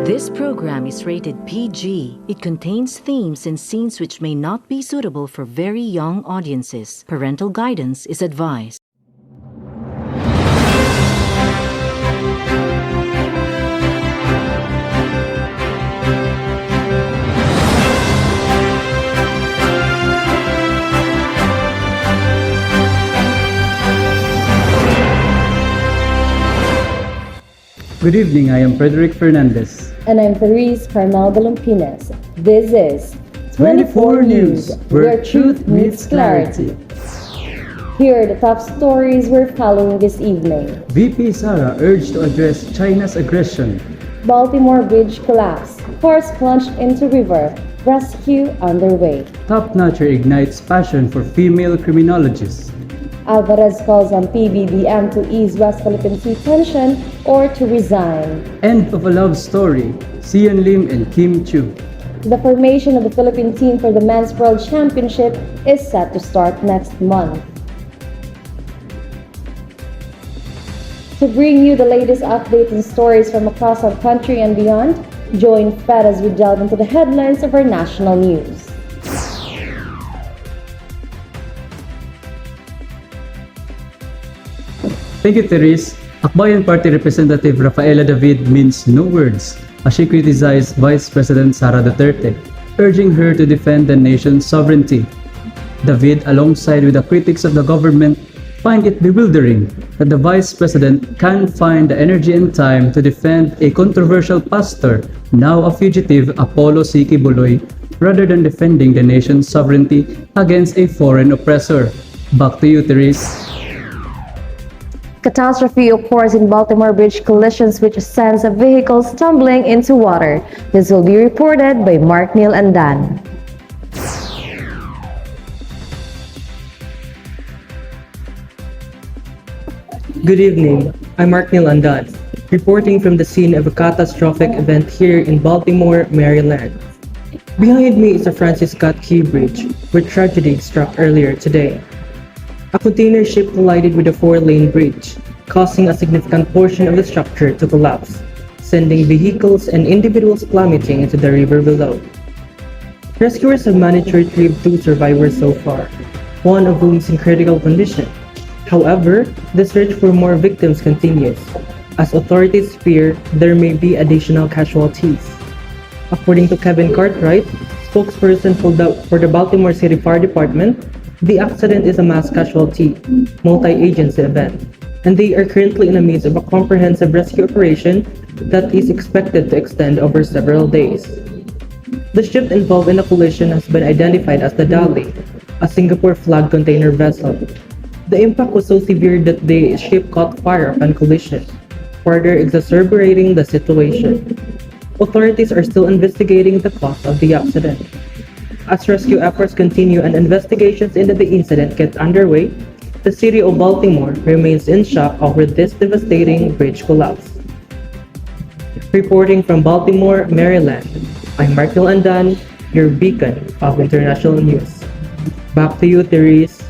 This program is rated PG. It contains themes and scenes which may not be suitable for very young audiences. Parental guidance is advised. Good evening, I am Frederick Fernandez. And I'm Therese Carmel Balumpines. This is 24 News, where truth meets clarity. Here are the top stories we're following this evening. VP Sara urged to address China's aggression. Baltimore bridge collapse. Horse plunged into river. Rescue underway. Top-notcher ignites passion for female criminologists. Alvarez calls on PBBM to ease West Philippine Sea tension or to resign. End of a love story, Sian Lim and Kim Chiu. The formation of the Philippine team for the Men's World Championship is set to start next month. To bring you the latest updates and stories from across our country and beyond, join Fed as we delve into the headlines of our national news. Thank you, Therese. Akbayan Party Representative Rafaela David means no words as she criticized Vice President Sara Duterte, urging her to defend the nation's sovereignty. David, alongside with the critics of the government, find it bewildering that the Vice President can't find the energy and time to defend a controversial pastor, now a fugitive, Apollo C. Quiboloy, rather than defending the nation's sovereignty against a foreign oppressor. Back to you, Therese. Catastrophe occurs in Baltimore bridge collisions which sends a vehicle stumbling into water. This will be reported by Mark Neil and Dan. Good evening, I'm Mark Neil Andan, reporting from the scene of a catastrophic event here in Baltimore, Maryland. Behind me is the Francis Scott Key Bridge, where tragedy struck earlier today. A container ship collided with a 4-lane bridge, causing a significant portion of the structure to collapse, sending vehicles and individuals plummeting into the river below. Rescuers have managed to retrieve 2 survivors so far, one of whom is in critical condition. However, the search for more victims continues, as authorities fear there may be additional casualties. According to Kevin Cartwright, spokesperson for the Baltimore City Fire Department, the accident is a mass casualty, multi-agency event, and they are currently in the midst of a comprehensive rescue operation that is expected to extend over several days. The ship involved in the collision has been identified as the Dali, a Singapore flag container vessel. The impact was so severe that the ship caught fire upon collision, further exacerbating the situation. Authorities are still investigating the cause of the accident. As rescue efforts continue and investigations into the incident get underway, the city of Baltimore remains in shock over this devastating bridge collapse. Reporting from Baltimore, Maryland, I'm Mark Neil Andan, your beacon of international news. Back to you, Therese.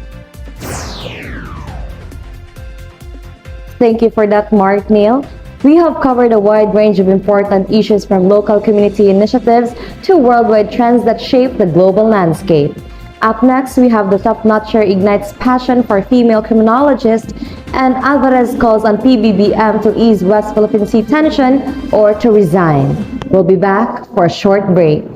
Thank you for that, Mark Neil. We have covered a wide range of important issues from local community initiatives to worldwide trends that shape the global landscape. Up next, we have the top-notcher ignites passion for female criminologists, and Alvarez calls on PBBM to ease West Philippine Sea tension or to resign. We'll be back for a short break.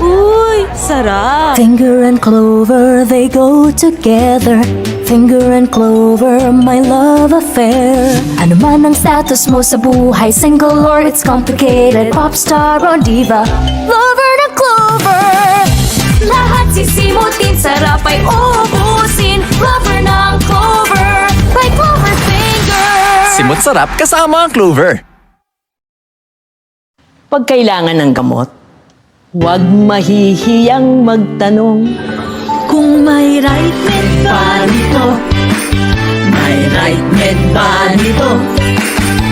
Uy, sarap! Finger and clover, they go together. Finger and clover, my love affair. Ano man ang status mo sa buhay, single or it's complicated, pop star or diva, lover ng clover. Lahat sisimutin, sarap ay uubusin, lover ng clover, by Clover Finger. Simot sarap kasama ang clover. Pag kailangan ng gamot, huwag mahihiyang magtanong. Kung may right med ba nito? May right med ba nito?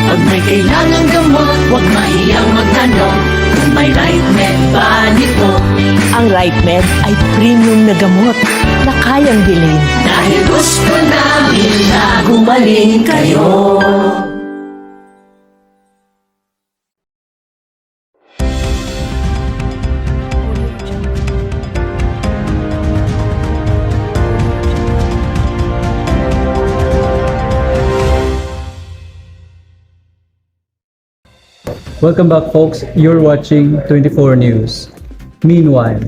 Pag may kailangang gamot, huwag mahiyang magtanong kung may right med ba nito. Ang right med ay premium na gamot na kayang bilhin. Dahil gusto namin na gumaling kayo. Welcome back, folks. You're watching 24 News. Meanwhile,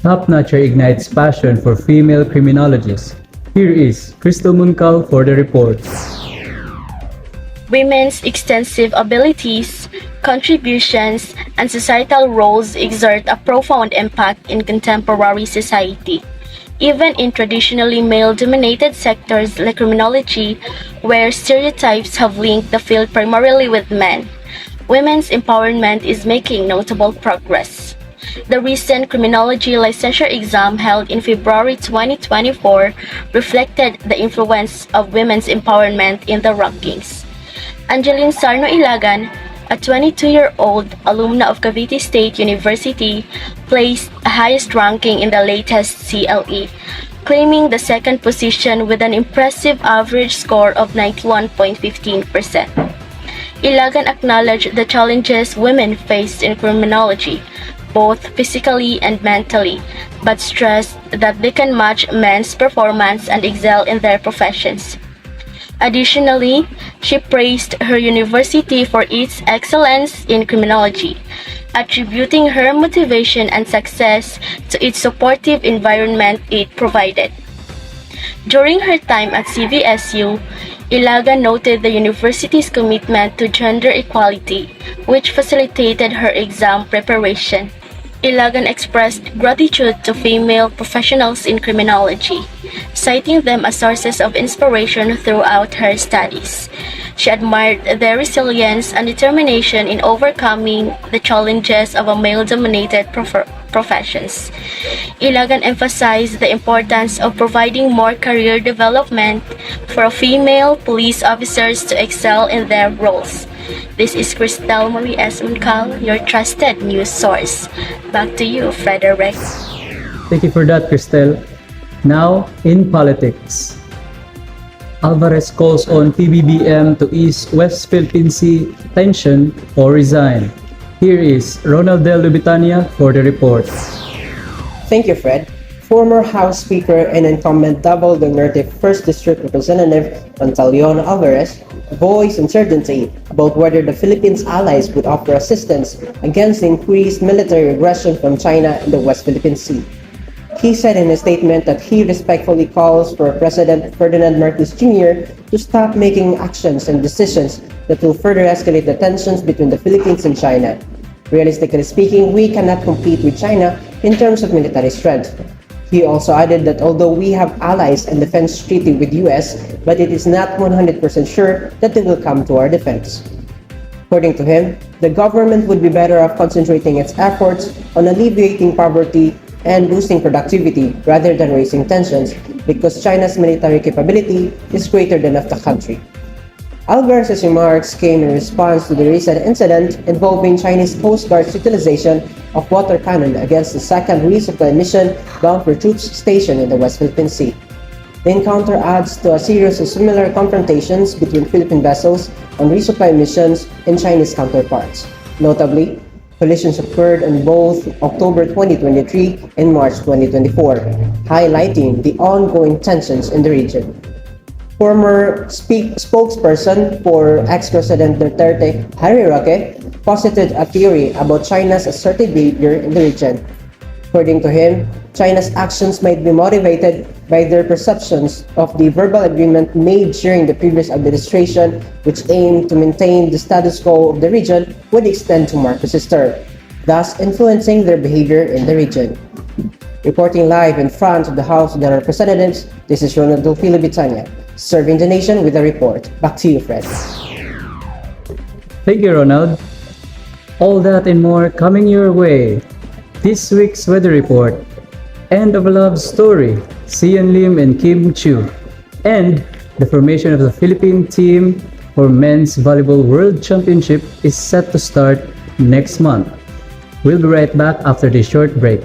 Top Notcher ignites passion for female criminologists. Here is Crystal Muncal for the report. Women's extensive abilities, contributions, and societal roles exert a profound impact in contemporary society. Even in traditionally male-dominated sectors like criminology, where stereotypes have linked the field primarily with men, women's empowerment is making notable progress. The recent criminology licensure exam held in February 2024 reflected the influence of women's empowerment in the rankings. Angeline Sarno Ilagan, a 22-year-old alumna of Cavite State University, placed the highest ranking in the latest CLE, claiming the second position with an impressive average score of 91.15%. Ilagan acknowledged the challenges women faced in criminology, both physically and mentally, but stressed that they can match men's performance and excel in their professions. Additionally, she praised her university for its excellence in criminology, attributing her motivation and success to its supportive environment it provided. During her time at CVSU, Ilagan noted the university's commitment to gender equality, which facilitated her exam preparation. Ilagan expressed gratitude to female professionals in criminology, citing them as sources of inspiration throughout her studies. She admired their resilience and determination in overcoming the challenges of a male-dominated professions. Ilagan emphasized the importance of providing more career development for female police officers to excel in their roles. This is Cristel Marie S. Muncal, your trusted news source. Back to you, Frederick. Thank you for that, Cristel. Now, in politics. Alvarez calls on PBBM to ease West Philippine Sea tension or resign. Here is Ronald Del Lubitania for the report. Thank you, Fred. Former House Speaker and incumbent Davao del Norte 1st District Representative Pantaleon Alvarez voiced uncertainty about whether the Philippines' allies would offer assistance against the increased military aggression from China in the West Philippine Sea. He said in a statement that he respectfully calls for President Ferdinand Marcos Jr. to stop making actions and decisions that will further escalate the tensions between the Philippines and China. Realistically speaking, we cannot compete with China in terms of military strength. He also added that although we have allies and defense treaty with US, but it is not 100% sure that they will come to our defense. According to him, the government would be better off concentrating its efforts on alleviating poverty and boosting productivity rather than raising tensions because China's military capability is greater than of the country. Alvarez's remarks came in response to the recent incident involving Chinese Coast Guard's utilization of water cannon against the second resupply mission bound for troops stationed in the West Philippine Sea. The encounter adds to a series of similar confrontations between Philippine vessels on resupply missions and Chinese counterparts. Notably, collisions occurred on both October 2023 and March 2024, highlighting the ongoing tensions in the region. Former spokesperson for ex-President Duterte, Harry Roque, posited a theory about China's assertive behavior in the region. According to him, China's actions might be motivated by their perceptions of the verbal agreement made during the previous administration, which aimed to maintain the status quo of the region would extend to Marcos's term, thus influencing their behavior in the region. Reporting live in front of the House of the Representatives, this is Ronald Del Bitania, serving the nation with a report. Back to you, Fred. Thank you, Ronald. All that and more coming your way. This week's weather report. End of a love story. Sian Lim and Kim Chiu. And the formation of the Philippine team for Men's Volleyball World Championship is set to start next month. We'll be right back after this short break.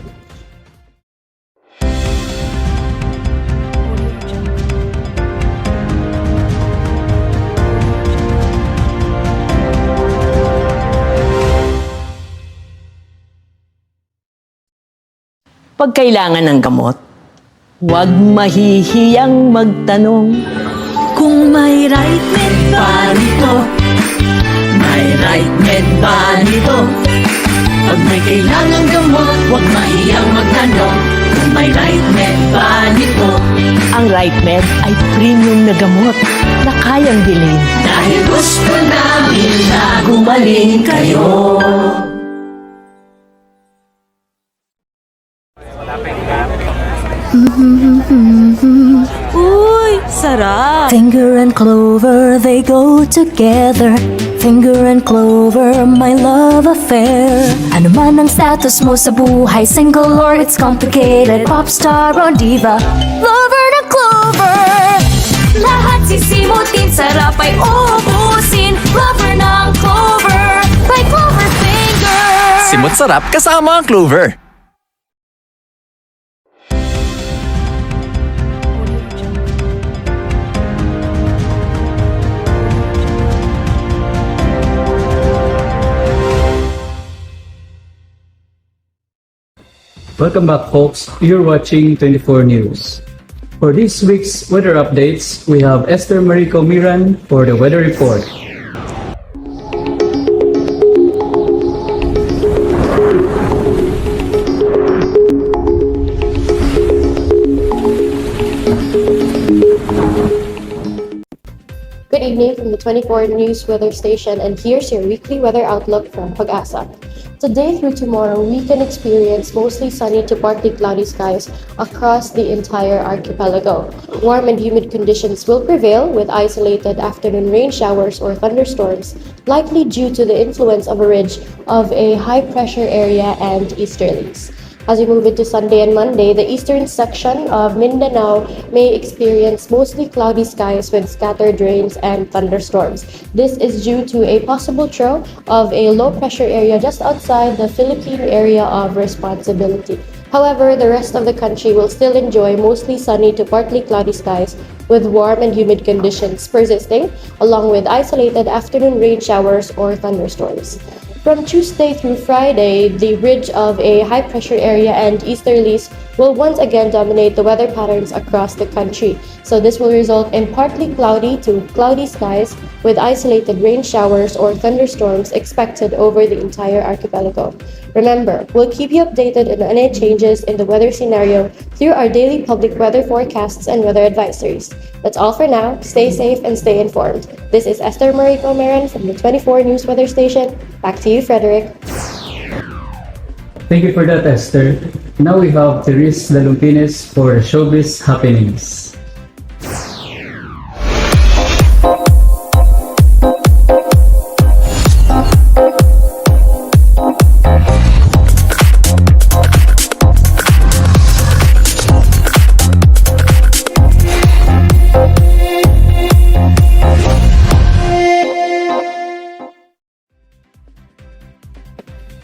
Pag kailangan ng gamot, huwag mahihiyang magtanong. Kung may right med ba nito? May right med ba nito? Pag may kailangan gamot, huwag mahihiyang magtanong. Kung may right med ba nito? Ang right med ay premium na gamot na kayang bilhin. Dahil gusto namin na gumaling kayo. Uy, sarap! Finger and clover, they go together. Finger and clover, my love affair. Ano man ang status mo sa buhay, single or it's complicated, pop star or diva, lover ng clover. Lahat sisimutin, sarap ay uubusin, lover ng clover, by Clover Finger. Simot sarap kasama ang Clover. Welcome back, folks. You're watching 24 News. For this week's weather updates, we have Esther Marico Miran for the weather report. Good evening from the 24 News Weather Station, and here's your weekly weather outlook from Pag-asa. Today through tomorrow, we can experience mostly sunny to partly cloudy skies across the entire archipelago. Warm and humid conditions will prevail with isolated afternoon rain showers or thunderstorms, likely due to the influence of a ridge of a high-pressure area and easterlies. As we move into Sunday and Monday, the eastern section of Mindanao may experience mostly cloudy skies with scattered rains and thunderstorms. This is due to a possible throw of a low-pressure area just outside the Philippine area of responsibility. However, the rest of the country will still enjoy mostly sunny to partly cloudy skies with warm and humid conditions persisting, along with isolated afternoon rain showers or thunderstorms. From Tuesday through Friday, the ridge of a high-pressure area and easterlies will once again dominate the weather patterns across the country. So this will result in partly cloudy to cloudy skies with isolated rain showers or thunderstorms expected over the entire archipelago. Remember, we'll keep you updated on any changes in the weather scenario through our daily public weather forecasts and weather advisories. That's all for now. Stay safe and stay informed. This is Esther Marico Meran from the 24 News Weather Station. Back to you, Frederick. Thank you for that, Esther. Now we have Therese Dalumpines for Showbiz Happenings.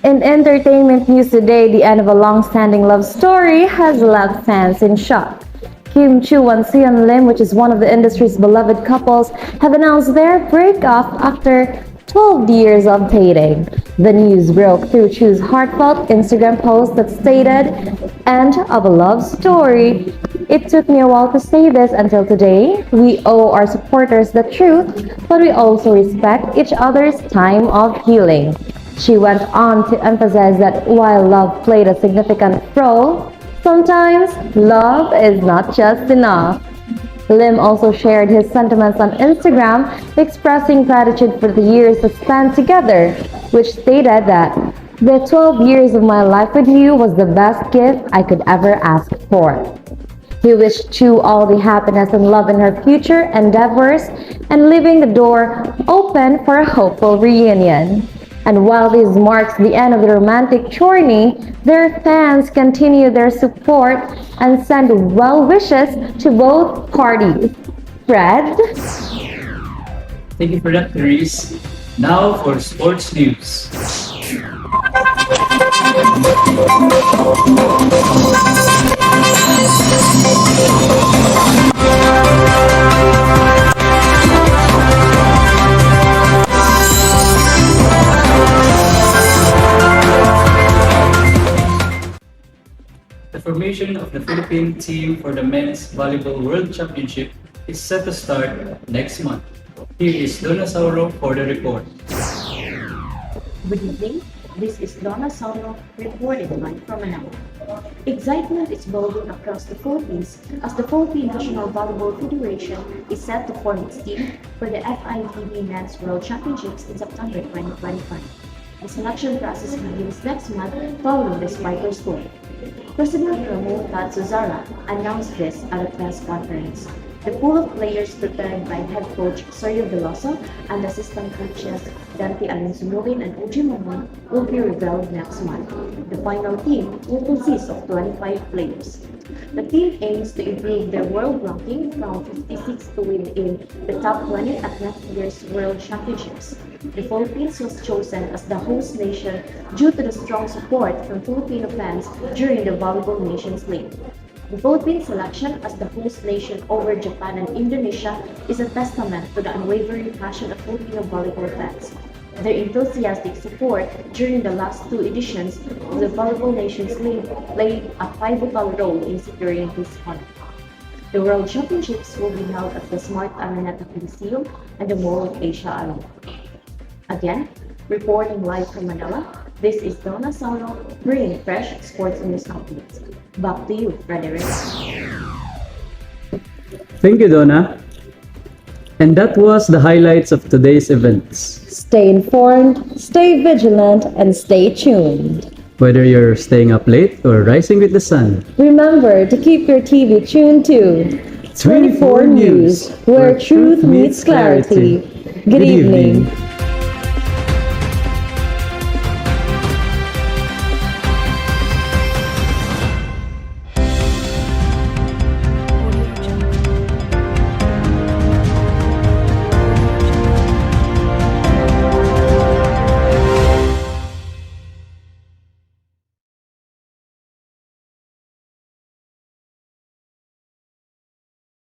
In entertainment news today, the end of a long-standing love story has left fans in shock. Kim Chiu and Seon Lim, which is one of the industry's beloved couples, have announced their breakup after 12 years of dating. The news broke through Chu's heartfelt Instagram post that stated, "End of a love story. It took me a while to say this until today. We owe our supporters the truth, but we also respect each other's time of healing." She went on to emphasize that while love played a significant role, sometimes love is not just enough. Lim also shared his sentiments on Instagram, expressing gratitude for the years spent together, which stated that the 12 years of my life with you was the best gift I could ever ask for. He wished Chu all the happiness and love in her future endeavors and leaving the door open for a hopeful reunion. And while this marks the end of the romantic journey, their fans continue their support and send well wishes to both parties. Fred? Thank you for that, Therese. Now for sports news. The formation of the Philippine team for the Men's Volleyball World Championship is set to start next month. Here is Donna Sauro for the report. Good evening. This is Donna Sauro reporting live from Manila. Excitement is building across the Philippines as the Philippine National Volleyball Federation is set to form its team for the FIVB Men's World Championships in September 2025. The selection process begins next month following the Spikers Tour. President Ramon Tatsuzara announced this at a press conference. The pool of players prepared by head coach Sergio Veloso and assistant coaches Dante Alinsunulin and Uji Momon will be revealed next month. The final team will consist of 25 players. The team aims to improve their world ranking from 56 to win in the top 20 at next year's World Championships. The Philippines was chosen as the host nation due to the strong support from Filipino fans during the Volleyball Nations League. The Philippines selection as the host nation over Japan and Indonesia is a testament to the unwavering passion of Filipino volleyball fans. Their enthusiastic support during the last two editions of the Volleyball Nations League played a pivotal role in securing this honor. The World Championships will be held at the Smart Araneta Coliseum and the Mall of Asia Arena. Again, reporting live from Manila, this is Donna Sauro bringing fresh sports news updates. Back to you, Frederick. Thank you, Donna. And that was the highlights of today's events. Stay informed, stay vigilant, and stay tuned. Whether you're staying up late or rising with the sun, Remember to keep your TV tuned to 24 News, where truth meets clarity. Good evening.